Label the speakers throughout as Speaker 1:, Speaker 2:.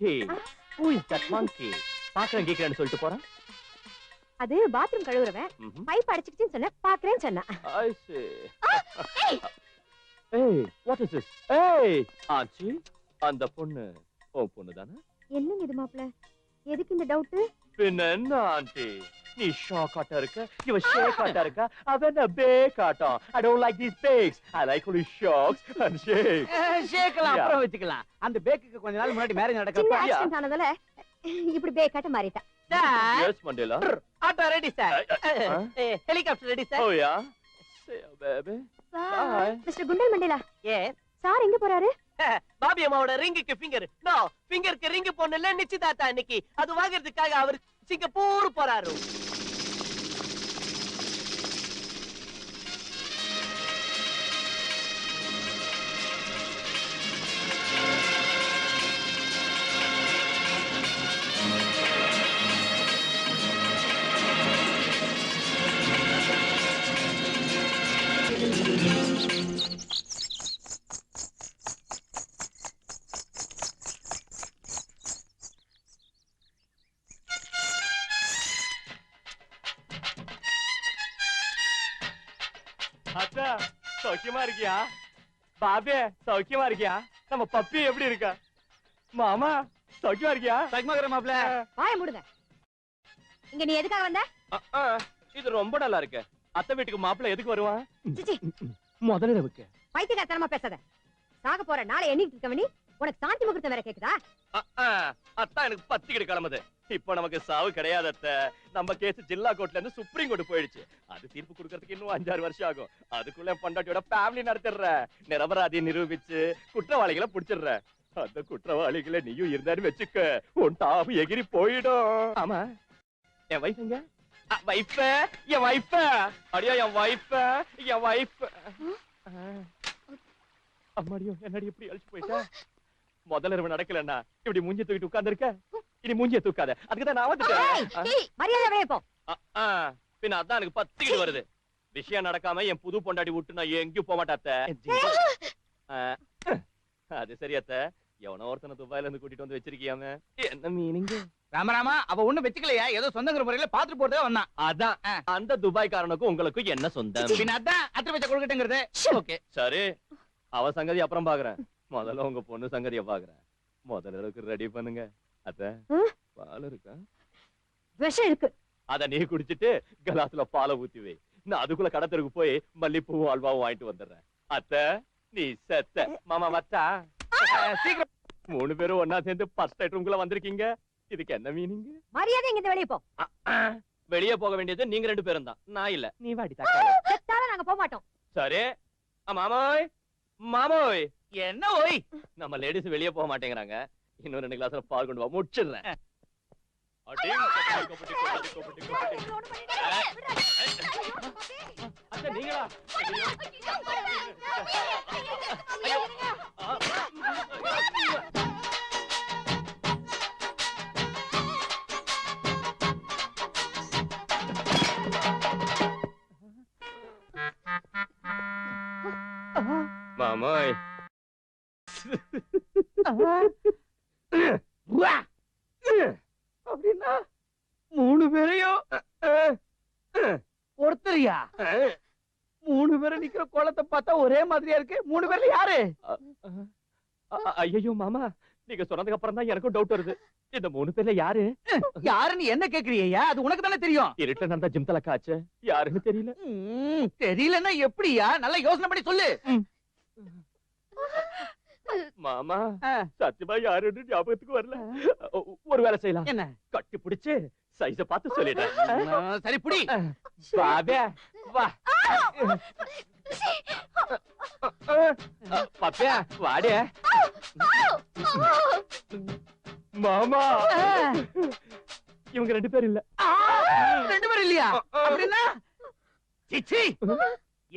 Speaker 1: auntie. Who is that monkey? பாக்குறேன் கேக்குறேன்னு சொல்லிட்டு போறான்.
Speaker 2: அது பாத்ரூம் கழுவுறவன். பைப் அடிச்சிக்கிச்சுன்னு சொன்ன பாக்குறேன்னு சொன்னா.
Speaker 1: I see. Hey, what is this? Hey, auntie. அந்த பொண்ணு ஓ பொண்ணுதானே?
Speaker 2: என்னங்க இது மாப்ள? எதுக்கு இந்த டவுட்?
Speaker 1: பின்ன என்ன ஆண்டி? நீ ஷாக் ஆட்டா இருக்க, இவ ஷேக் ஆட்டா இருக்க, அவன் பேக் ஆட்டம். I don't like these bakes. I like only shocks and shakes.
Speaker 3: ஷேக்லாம் அப்புறம் வெச்சுக்கலாம். அந்த பேக்குக்கு கொஞ்ச நாள் முன்னாடி மேரேஜ் நடக்கறப்ப
Speaker 2: ஆக்சிடென்ட் ஆனதால இப்படி பேக் ஆட்ட மாறிட்டா.
Speaker 1: Yes, Mandela.
Speaker 3: Auto ready sir. Helicopter ready sir.
Speaker 1: Oh yeah. Say baby. Bye.
Speaker 2: Mister Kundal Mandela.
Speaker 3: Yes.
Speaker 2: Sir எங்க போறாரு?
Speaker 3: பாபி அம்மாவோட ரிங்குக்கு ஃபிங்கர். நோ, ஃபிங்கருக்கு ரிங் போடல நிச்சயதார்த்தம் அன்னைக்கு. அது வாங்குறதுக்காக அவர் சிங்கப்பூர் போறாரு.
Speaker 1: அத்தா சௌக்கியமா இருக்கியா? பாபே சௌக்கியமா இருக்கியா? நம்ம பப்பி எப்படி இருக்கா? மாமா சௌக்கியமா இருக்கியா?
Speaker 3: சௌக்கியமா இருக்கற மாப்ள.
Speaker 2: வாயை மூடுங்க. இங்க நீ எதுக்காக வந்த?
Speaker 1: இது ரொம்ப நல்லா இருக்கு. அத்தை வீட்டுக்கு மாப்பிள்ளை எதுக்கு வருவான்?
Speaker 2: சிச்சி
Speaker 1: முதல்ல இருக்க.
Speaker 2: பைத்தியக்காரத்தனமா பேசாத. சாக போற நாளை எண்ணிட்டு இருக்கவ நீ உனக்கு சாந்தி முகூர்த்தம் வேற கேக்குதா?
Speaker 1: அத்தா எனக்கு பத்திக்கிட்டு கிளம்புது. இப்ப நமக்கு சாவு கிடையாது அத்தை. நம்ம கேஸ் ஜில்லா கோர்ட்ல இருந்து சுப்ரீம் கோர்ட் போயிடுச்சு. அது தீர்ப்பு கொடுக்கறதுக்கு இன்னும் 5-6 வருஷம் ஆகும். அதுக்குள்ள பண்டாட்டியோட ஃபேமிலி நடத்திடுற. நிரபராதி நிரூபிச்சு குற்றவாளிகளை புடிச்சிடுற. அந்த குற்றவாளிகளை நீயும் இருந்தாரு வச்சுக்க, உன் டாப் எகிரி போயிடும். ஆமா என் வைஃப் எங்க? வைஃப் என் வைஃப் அடியா என் வைஃப் என் வைஃப். அம்மாடியோ என்னடி இப்படி அழிச்சு போயிட்டா? முதல்ல இரவு நடக்கலன்னா இப்படி மூஞ்சி தூக்கிட்டு உட்கார்ந்திருக்க. இனி மூஞ்சிய தூக்காத. அதுக்குதான் நான் வந்துட்டேன்.
Speaker 2: மரியாதை வெளியே போ.
Speaker 1: பின்ன அதான் எனக்கு பத்திக்கிட்டு வருது. விஷயம் நடக்காம என் புது பொண்டாட்டி விட்டு நான் எங்கேயும் போக மாட்டாத்த. அது சரி அத்த. எவனோ ஒருத்தனை துபாயில இருந்து கூட்டிட்டு வந்து வச்சிருக்கியாம. என்ன மீனிங்?
Speaker 3: ராமராமா அவ ஒண்ணு வெச்சுக்கலையா, ஏதோ சொந்தங்கிற முறையில பாத்துட்டு போறதே வந்தான்.
Speaker 1: அதான் அந்த துபாய்க்காரனுக்கும் உங்களுக்கும் என்ன சொந்தம்?
Speaker 3: பின்ன அதான் அத்தை வச்ச கொடுக்கட்டேங்கிறது. ஓகே
Speaker 1: சரி, அவ சங்கதி அப்புறம் பாக்குறேன். முதல்ல உங்க பொண்ணு சங்கதிய பாக்குறேன். முதல்ல ரெடி பண்ணுங்க. அத்த பால் இருக்கா?
Speaker 2: விஷம் இருக்கு.
Speaker 1: அத நீ குடிச்சிட்டு கலாசுல பாலை ஊத்தி வை. நான் அதுக்குள்ள கடத்தருக்கு போய் மல்லிப்பூவும் அல்வாவும் வாங்கிட்டு வந்துடுறேன். அத்த நீ செத்த. மாமா மத்தா சீக்கிரம். 3 பேரும் ஒன்னா சேர்ந்து ஃபர்ஸ்ட் ரூம்குள்ள வந்திருக்கீங்க. இதுக்கு என்ன மீனிங்?
Speaker 2: மரியாதை இங்க வெளியே போ.
Speaker 1: வெளியே போக வேண்டியது நீங்க 2 பேரும் தான், நான் இல்ல. நீ வாடி தக்காளி.
Speaker 2: செத்தால நாங்க போக மாட்டோம்.
Speaker 1: சரி மாமோய் மாமோய்.
Speaker 3: என்ன ஓய்?
Speaker 1: நம்ம லேடிஸ் வெளியே போக மாட்டேங்கிறாங்க. இன்னும் 2 கிளாஸ்ல பால் கொண்டு வா, முடிச்சிடுறேன். நீங்களா? மாமாய்
Speaker 3: அப்படின்னா 3 பேரையும் ஒருத்தரியா? 3 பேரை நிக்கிற கோலத்தை பார்த்தா ஒரே மாதிரியா இருக்கு. 3 பேர்ல யாரு?
Speaker 1: ஐயோ மாமா, நீங்க சொன்னதுக்கு அப்புறம் தான் எனக்கும் டவுட் வருது. இந்த 3 பேர்ல யாரு?
Speaker 3: யாருன்னு என்ன கேக்குறியா? அது உனக்கு தானே தெரியும்.
Speaker 1: இருட்டுல நடந்த ஜிம் தலக்காச்சு, யாருன்னு தெரியல.
Speaker 3: தெரியலன்னா எப்படியா? நல்லா யோசனை பண்ணி சொல்லு.
Speaker 1: மாமா சத்தியமா யாருன்னு ஞாபகத்துக்கு வரல. ஒரு வேலை செய்யலாம்.
Speaker 3: என்ன?
Speaker 1: கட்டி பிடிச்சு சைஸ பார்த்து சொல்லிட்டேன்.
Speaker 3: சரி புடி.
Speaker 1: பாபே வா. பாப்பியா வாடே. மாமா இவங்க 2 பேர் இல்ல.
Speaker 3: 2 பேர் இல்லையா? அப்படின்னா சிச்சி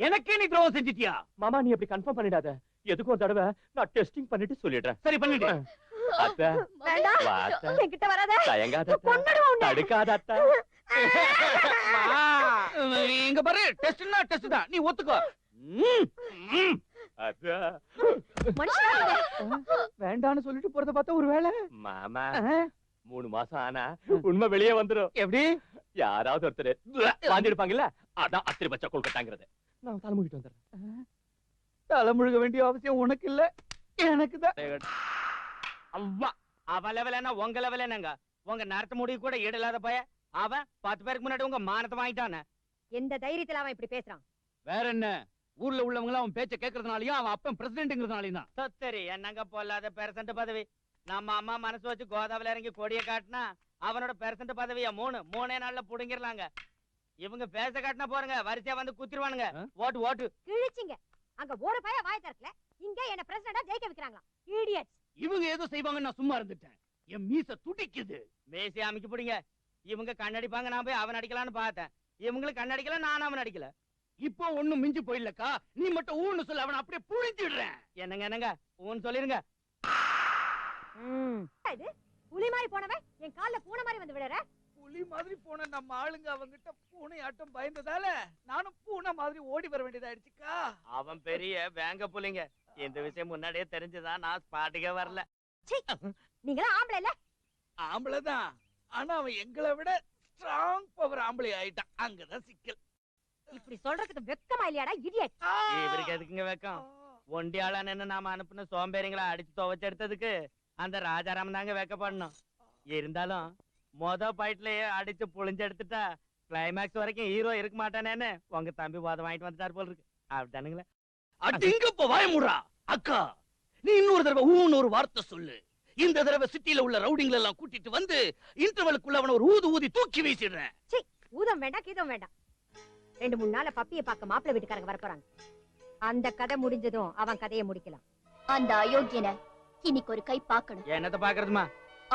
Speaker 3: எனக்கே நீ துரோகம் செஞ்சிட்டியா?
Speaker 1: மாமா நீ அப்படி கன்ஃபார்ம் பண்ணிடாத. எதுக்கு ஒரு தடவை நான் டெஸ்டிங் பண்ணிட்டு சொல்லிடுறேன்.
Speaker 3: சரி பண்ணிட்டு.
Speaker 1: அத்தை
Speaker 2: வேண்டாம், என்கிட்ட வராத.
Speaker 1: தயங்காத, தடுக்காத அத்தை.
Speaker 3: இங்க பாரு, டெஸ்ட்னா டெஸ்ட் தான். நீ ஒத்துக்கோ.
Speaker 1: அதான்.
Speaker 2: மனுஷனா
Speaker 4: வேண்டான்னு சொல்லிட்டு போறத பார்த்தா ஒரு வேலை
Speaker 1: மாமா 3 மாசம் ஆனா உண்மை வெளியே வந்துரும்.
Speaker 4: எப்படி
Speaker 1: யாராவது ஒருத்தர் வாந்தி எடுப்பாங்கல்ல, அதான் அத்திரி பச்சை கொல்கட்டாங்கிறது. நான் தலைமுடிட்டு வந்துடுறேன்.
Speaker 4: தலை முழுக வேண்டிய அவசியம் உனக்கு இல்ல, எனக்கு தான்.
Speaker 5: அவ்வா அவ லெவல் என்ன உங்க லெவல் என்னங்க? உங்க நேரத்து முடிவு கூட ஈடில்லாத பய அவன் 10 பேருக்கு முன்னாடி உங்க மானத்தை வாங்கிட்டானே.
Speaker 2: எந்த தைரியத்துல அவன் இப்படி பேசுறான்?
Speaker 4: வேற என்ன, ஊர்ல உள்ளவங்க அவன் பேச்ச கேக்குறதுனாலயும் அவன் அப்பன் பிரசிடென்ட்ங்கிறதுனாலயும் தான்.
Speaker 5: சொத்தரி என்னங்க பொல்லாத பெர்சன்ட் பதவி. நம்ம அம்மா மனசு வச்சு கோதாவில இறங்கி கொடிய காட்டினா அவனோட பெர்சன்ட் பதவியா 3 நாள்ல புடுங்கிடலாங்க. இவங்க பேச காட்டினா போறங்க வரிசையா வந்து குத்திருவானுங்க. ஓட்டு ஓட்டு
Speaker 2: கிழிச்சிங்க. அங்க ஒரு பைய வாய் திறக்கல, இங்க என்ன பிரசிடண்டா ஜெயிக்க வைக்கிறாங்களா? இடியட்ஸ்.
Speaker 4: இவங்க ஏதோ செய்வாங்கன்னு நான் சும்மா இருந்துட்டேன். என் மீச துடிக்குது.
Speaker 5: மேசி அமைக்க பிடிங்க. இவங்க கண்ணடிப்பாங்க, நான் போய் அவன் அடிக்கலான்னு பார்த்தேன். இவங்களுக்கு கண்ணடிக்கல, நான் அவன் அடிக்கல.
Speaker 4: இப்போ ஒண்ணும் மிஞ்சி போயில்லக்கா, நீ மட்டும் ஊன்னு சொல்ல அவனை அப்படியே புழிஞ்சிடுறேன்.
Speaker 5: என்னங்க ஊன்னு சொல்லிருங்க.
Speaker 2: இது புலி மாதிரி போனவன் என் கால்ல பூனை மாதிரி வந்து விடுற.
Speaker 4: புலி மாதிரி போன நம்ம ஆளுங்க அவங்கிட்ட பூனை ஆட்டம் பயந்ததால நானும் பூனை மாதிரி ஓடி வர வேண்டியதாயிடுச்சுக்கா.
Speaker 5: அவன் பெரிய வேங்க புலிங்க. இந்த விஷயம் முன்னாடியே தெரிஞ்சுதான் நான் ஸ்பாட்டுக்கே வரல.
Speaker 2: நீங்களா ஆம்பளை இல்ல?
Speaker 4: ஆம்பளைதான், ஆனா அவன் எங்களை விட ஸ்ட்ராங் பவர் ஆம்பளை ஆயிட்டான். அங்கதான் சிக்கல்.
Speaker 2: இப்படி சொல்றதுக்கு வெக்கமா இல்லையாடா இடியட்?
Speaker 5: இவருக்கு எதுக்குங்க வெக்கம்? ஒண்டி ஆளான்னு நாம அனுப்புன சோம்பேறிங்களை அடிச்சு துவைச்சு எடுத்ததுக்கு அந்த ராஜாராமன் தாங்க வெக்கப்படணும். இருந்தாலும் மொத பைட்லயே அடிச்சு புளிஞ்சு எடுத்துட்டா கிளைமேக்ஸ் வரைக்கும் ஹீரோ இருக்க மாட்டானேன்னு உங்க தம்பி வாதம் வாங்கிட்டு வந்துட்டாரு போல இருக்கு. அப்படித்தானுங்களே.
Speaker 4: அடிங்கப்ப வாயமுடா அக்கா, நீ இன்னொரு தடவை ஊன்னு ஒரு வார்த்தை சொல்லு. இந்த தடவை சிட்டில உள்ள ரவுடிங்களை எல்லாம் கூட்டிட்டு வந்து இன்டர்வலுக்குள்ள அவன ஒரு ஊதி தூக்கி வீசிடுறேன்.
Speaker 2: ஊதம் வேண்டாம் கீதம் வேண்டாம். 2-3 நாள்ல பப்பியை பார்க்க மாப்பிள்ளை வீட்டுக்காரங்க வரப்போறாங்க. அந்த கதை முடிஞ்சதும் அவன் கதையை முடிக்கலாம்.
Speaker 6: அந்த அயோக்கியனை இன்னைக்கு ஒரு கை பார்க்கணும்.
Speaker 5: என்னத்த பாக்குறதுமா?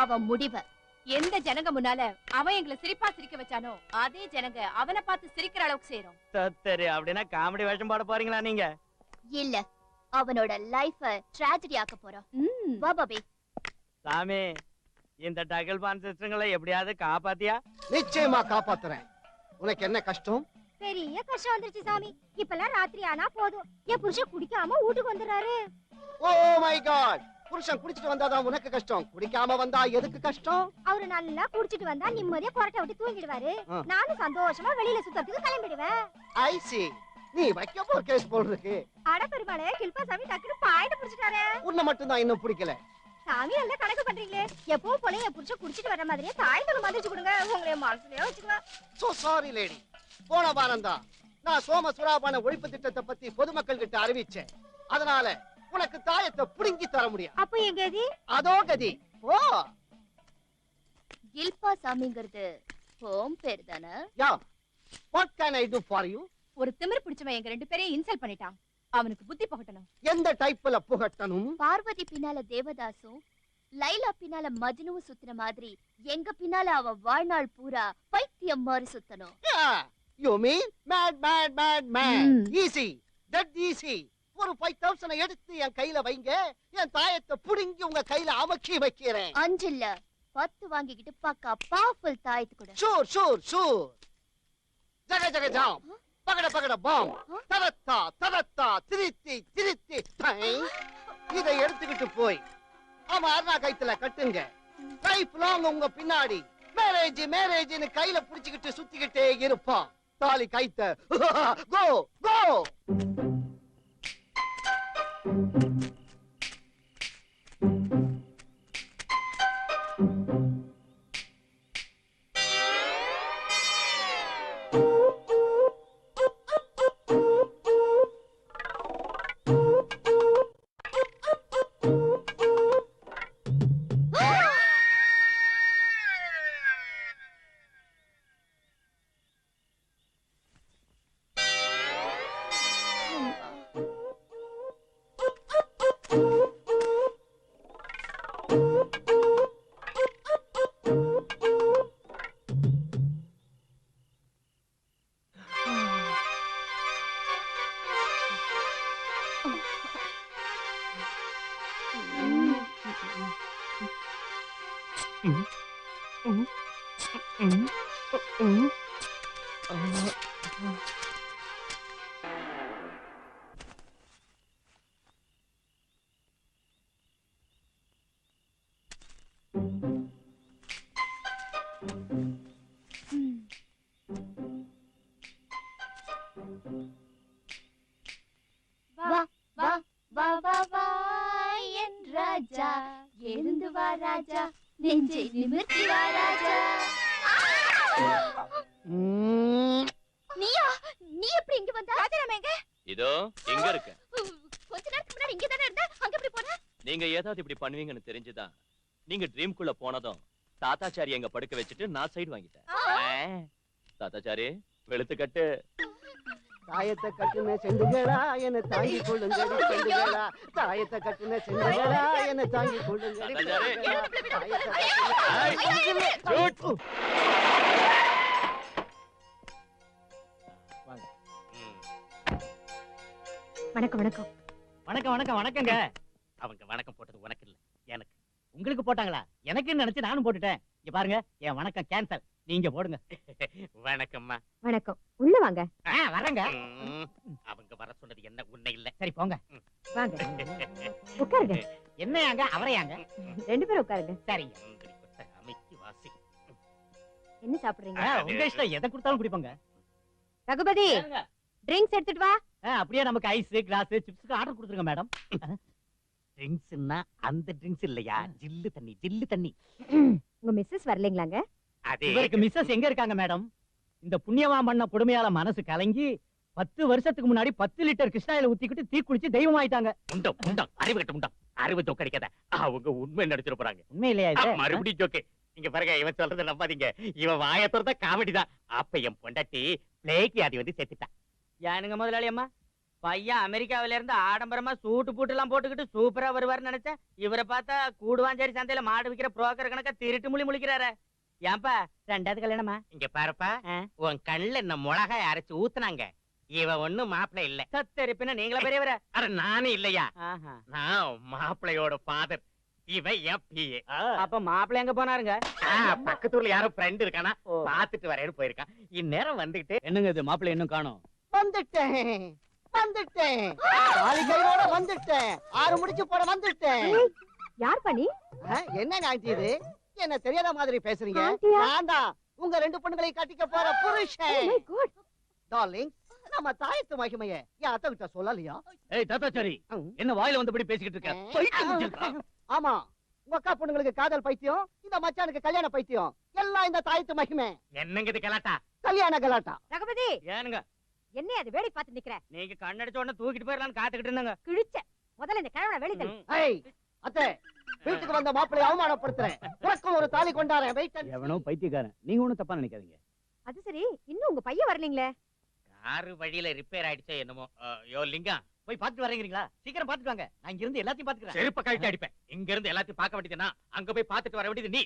Speaker 6: அவன் முடிவ.
Speaker 7: எந்த ஜனங்க முன்னால அவன் எங்களை சிரிப்பா சிரிக்க வச்சானோ அதே ஜனங்க அவனை பார்த்து சிரிக்கிற அளவுக்கு செய்யறோம்.
Speaker 5: சரி, அப்படின்னா காமெடி வேஷம் போட போறீங்களா நீங்க?
Speaker 6: இல்ல, அவனோட லைஃப ட்ராஜடி ஆக்க போறோம். வா பாபி.
Speaker 5: சாமி, இந்த டகல் பான் சிஸ்டங்களை எப்படியாவது காப்பாத்தியா?
Speaker 8: நிச்சயமா காப்பாத்துறேன். உனக்கு என்ன கஷ்டம்?
Speaker 2: பெரிய கஷ்டம் வந்துருச்சு சாமி. இப்பெல்லாம் ராத்திரி ஆனா போதும், என் புருஷன் குடிக்காம வீட்டுக்கு வந்துடுறாரு.
Speaker 8: ஓ மை காட், புருஷன் குடிச்சிட்டு வந்தாதான் உனக்கு கஷ்டம், குடிக்காம வந்தா எதுக்கு கஷ்டம்?
Speaker 2: அவரு நல்லா குடிச்சிட்டு வந்தா நிம்மதியா கொரட்டை விட்டு தூங்கிடுவாரு. நானும் சந்தோஷமா வெளியில சுத்தறதுக்கு கிளம்பிடுவேன்.
Speaker 8: ஐ சி, நீ வைக்க போற கேஸ் போல் இருக்கு.
Speaker 2: அட பெருமாளே, கில்பா சாமி டக்குனு பாயிண்ட் புடிச்சிட்டாரே.
Speaker 8: உன்னை மட்டும் தான் இன்னும் பிடிக்கல.
Speaker 2: சாமி நல்லா கணக்கு பண்றீங்களே. எப்பவும் போல என் புருஷன் குடிச்சிட்டு வர மாதிரியே தாய்த்தொழு மதிச்சு கொடுங்க. உங்களை மனசுலயே வச்சுக்குவேன்.
Speaker 8: So sorry lady. போன வாரம் தான் நான் சோம சுறாபான ஒழிப்பு திட்டத்தை பத்தி பொதுமக்கள் கிட்ட அறிவிச்சேன். அதனால உனக்கு தாயத்தை புடுங்கி தர முடியும்.
Speaker 2: அப்ப எங்க கதி?
Speaker 8: அதோ கதி. ஓ,
Speaker 6: கில்பா சாமிங்கிறது ஹோம் பேர் தானே?
Speaker 8: Yeah, what can I do for you?
Speaker 7: ஒரு திமிர் பிடிச்சவன் எங்க 2 பேரையும் இன்சல்ட் பண்ணிட்டான். அவனுக்கு புத்தி புகட்டணும்.
Speaker 8: எந்த டைப்ல புகட்டணும்?
Speaker 6: பார்வதி பின்னால தேவதாசும் லைலா பின்னால மஜ்னுவும் சுத்தின மாதிரி எங்க பின்னால அவ வாழ்நாள் பூரா பைத்தியம் மாதிரி சுத்தணும்.
Speaker 8: You mean mad mad mad mad? Easy, that easy. ஒரு 5000 எடுத்து என் கையில வைங்க, என் தாயத்தை புடுங்கி உங்க கையில அமக்கி வைக்கிறேன்.
Speaker 6: 5 இல்ல 10 வாங்கிக்கிட்டு பக்கா பவர்ஃபுல் தாயத்து கூட.
Speaker 8: Sure sure sure. ஜக ஜக ஜாம், பகட பகட பாம், தரத்தா தரத்தா திருத்தி திருத்தி தை. இதை எடுத்துக்கிட்டு போய் ஆமா அருணா கைத்துல கட்டுங்க. லைஃப் லாங் உங்க பின்னாடி மேரேஜ் மேரேஜ்னு கையில புடிச்சுக்கிட்டு சுத்திக்கிட்டே இருப்பான். தாலி கைத்த கோ கோ.
Speaker 6: ராஜா நெஞ்சை நிமிர்த்தி வா ராஜா நீயா நீ எப்படி இங்க வந்த ராஜாராம் எங்க
Speaker 1: இதோ எங்க இருக்க
Speaker 6: கொஞ்ச நேரத்துக்கு முன்னாடி இங்க தானே இருந்த அங்க எப்படி போன
Speaker 1: நீங்க ஏதாவது இப்படி பண்ணுவீங்கன்னு தெரிஞ்சுதான் நீங்க ட்ரீம் குள்ள போனதும் தாத்தாச்சாரி எங்க படுக்க வச்சுட்டு நான் சைடு வாங்கிட்டேன் தாத்தாச்சாரி வெளுத்து கட்டு
Speaker 8: தாயத்தை கட்டுன செண்டுகளா என்ன தாங்கி கொள்ளுங்கடி செண்டுகளா தாயத்தை கட்டுன செண்டுகளா என்ன தாங்கி கொள்ளுங்கடி
Speaker 2: வணக்கம் வணக்கம்
Speaker 5: வணக்கம் வணக்கம் வணக்கங்க அவங்க வணக்கம் போட்டது உனக்கு இல்ல எனக்கு உங்களுக்கு போட்டாங்களா எனக்கு நினைச்சு நானும் போட்டுட்டேன் இங்க பாருங்க என் வணக்கம் கேன்சல் நீங்க போடுங்க வணக்கம்மா
Speaker 2: வணக்கம் உள்ள வாங்க
Speaker 5: வரங்க அவங்க வர சொன்னது என்ன உண்மை இல்ல சரி போங்க
Speaker 2: வாங்க உட்காருங்க
Speaker 5: என்னையாங்க அவரையாங்க
Speaker 2: 2 பேரும் உட்காருங்க
Speaker 5: சரி அமைக்கு வாசி
Speaker 2: என்ன சாப்பிடுறீங்க
Speaker 5: உங்க இஷ்டம் எதை கொடுத்தாலும் குடிப்போங்க
Speaker 2: ரகுபதி ட்ரிங்க்ஸ் எடுத்துட்டு வா
Speaker 5: அப்படியே நமக்கு ஐஸ் கிளாஸ் சிப்ஸ்க்கு ஆர்டர் கொடுத்துருங்க மேடம் ட்ரிங்க்ஸ்னா அந்த ட்ரிங்க்ஸ் இல்லையா ஜில்லு தண்ணி
Speaker 2: உங்க மிஸ்ஸஸ் வரலீங்களாங்க
Speaker 5: இவருக்கு மிஸ்ஸஸ் எங்க இருக்காங்க மேடம் இந்த புண்ணியவான் பண்ண கொடுமையால மனசு கலங்கி 10 வருஷத்துக்கு முன்னாடி 10 லிட்டர் கிருஷ்ணாயில ஊத்திக்கிட்டு தீ குளிச்சு தெய்வம் ஆயிட்டாங்க அறிவு கட்ட முண்டம் அறிவு தொக்கடிக்காத அவங்க உண்மை நடிச்சிட போறாங்க உண்மை இல்லையா இது மறுபடியும் ஜோக்கு இங்க பாருங்க இவன் சொல்றதை நம்பாதீங்க இவன் வாயை திறந்தா காமெடி தான் அப்ப என் பொண்டாட்டி பிளேக்கு அது வந்து செத்துட்டா ஏனுங்க முதலாளி அம்மா பையன் அமெரிக்காவில இருந்து ஆடம்பரமா சூட்டு பூட்டு எல்லாம் போட்டுக்கிட்டு சூப்பரா வருவாருன்னு நினைச்சேன் இவரை பார்த்தா கூடுவாஞ்சேரி சந்தையில மாடு விக்கிற புரோக்கர் கணக்கா திருட்டு முழிக்கிறாரு ஏன்பா 2வது கல்யாணமா இங்க பாருப்பா உன் கண்ணுல என்ன மிளகாய் அரைச்சு ஊத்துனாங்க இவன் ஒண்ணும் மாப்பிள்ளை இல்ல சத்தரிப்பின நீங்கள பெரியவர அட நானும் இல்லையா நான் மாப்பிள்ளையோட ஃபாதர் இவன் எப்பிஏ அப்ப மாப்பிள்ளை எங்க போனாருங்க பக்கத்துல யாரோ ஃப்ரெண்ட் இருக்கானா பாத்துட்டு வரேன்னு போயிருக்கான் இந்நேரம் வந்துகிட்டு என்னங்க இது மாப்பிள்ளை இன்னும் காணோம்
Speaker 8: வந்துட்டேன் தாலிகையோட வந்துட்டேன் 6 முடிச்சு போட வந்துட்டேன்
Speaker 2: யார் பண்ணி
Speaker 8: என்ன ஆண்டி இது என்ன தெரியாத மாதிரி பேசுறீங்க
Speaker 2: ஆண்டியா?
Speaker 8: நான் தான் உங்க 2 பொண்ணுகளை கட்டிக்க போற புருஷன் டார்லிங் நம்ம தாயத்து மகிமைய என் அத்தை கிட்ட சொல்லலையா
Speaker 5: ஏய் தாத்தாச்சாரி என்ன வாயில வந்தபடி பேசிக்கிட்டு இருக்க பைத்தியம் முடிச்சிருக்கா
Speaker 8: ஆமா உங்க அக்கா பொண்ணுங்களுக்கு காதல் பைத்தியம் இந்த மச்சானுக்கு கல்யாண பைத்தியம் எல்லாம் இந்த தாயத்து மகிமை
Speaker 5: என்னங்க இது கலாட்டா
Speaker 8: கல்யாண கலாட்டா
Speaker 2: ரகுபதி
Speaker 5: ஏனுங்க
Speaker 2: என்ன அது வேடி பார்த்து நிக்கிற
Speaker 5: நீங்க கண்ணடிச்ச உடனே தூக்கிட்டு போயிடலாம்னு காத்துக்கிட்டு இருந்தாங்க
Speaker 2: கிழிச்ச முதல்ல இந்த கிழவனை வெளி தள்ளு
Speaker 8: ஏய் அத்தை வீட்டுக்கு வந்த மாப்பிளைய அவமானப்படுத்துறேன் உனக்கும் ஒரு தாலி கொண்டாரேன் வெயிட்
Speaker 5: எவனோ பைத்தியக்காரன் நீங்க ஒண்ணும் தப்பா நினைக்காதீங்க
Speaker 2: அது சரி இன்னும் உங்க பையன் வரலீங்களே
Speaker 5: காரு வழியில ரிப்பேர் ஆயிடுச்சே என்னமோ யோ லிங்கம் போய் பாத்துட்டு வரீங்களா சீக்கிரம் பாத்துட்டு வாங்க நான் இங்க இருந்து எல்லாத்தையும் பாத்துக்கிறேன் செருப்ப கழட்டி அடிப்பேன் இங்க இருந்து எல்லாத்தையும் பார்க்க வேண்டியதுன்னா அங்க போய் பாத்துட்டு வர வேண்டியது நீ